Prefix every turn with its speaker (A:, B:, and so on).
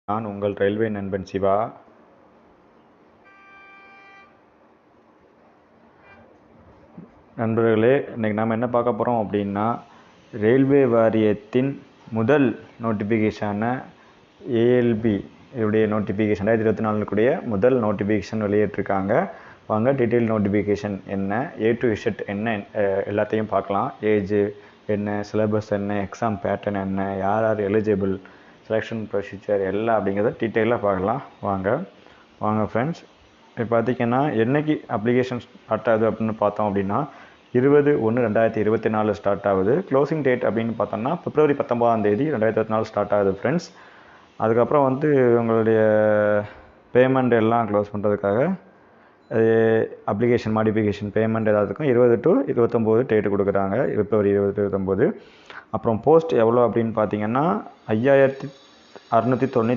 A: நான் உங்கள் ரயில்வே நண்பன் சிவா. நண்பர்களே, இன்றைக்கி நாம் என்ன பார்க்க போகிறோம் அப்படின்னா, ரயில்வே வாரியத்தின் முதல் நோட்டிஃபிகேஷனான ஏஎல்பி இதோடைய நோட்டிஃபிகேஷன் 2024 முதல் நோட்டிஃபிகேஷன் வெளியிட்டிருக்காங்க. வாங்க டீட்டெயில் நோட்டிஃபிகேஷன் என்ன, A to Z என்ன எல்லாத்தையும் பார்க்கலாம். ஏஜ் என்ன, சிலபஸ் என்ன, எக்ஸாம் பேட்டர்ன் என்ன, யார் யார் எலிஜிபிள், செலெக்ஷன் ப்ரொசீஜர் எல்லாம் அப்படிங்கிறத டீட்டெயிலாக பார்க்கலாம். வாங்க ஃப்ரெண்ட்ஸ். இப்போ பார்த்திங்கன்னா என்றைக்கு அப்ளிகேஷன் ஸ்டார்ட் ஆகுது அப்படின்னு பார்த்தோம் அப்படின்னா 20/1/2024 ஸ்டார்ட் ஆகுது. க்ளோசிங் டேட் அப்படின்னு பார்த்தோம்னா February 19 2024 ஸ்டார்ட் ஆகுது ஃப்ரெண்ட்ஸ். அதுக்கப்புறம் உங்களுடைய பேமெண்ட் எல்லாம் க்ளோஸ் பண்ணுறதுக்காக அப்ளிகேஷன் மாடிஃபிகேஷன் பேமெண்ட் எல்லாத்துக்கும் 20 to 29 டேட்டு கொடுக்குறாங்க, February 20-29. அப்புறம் போஸ்ட் எவ்வளோ அப்படின்னு பார்த்தீங்கன்னா 5696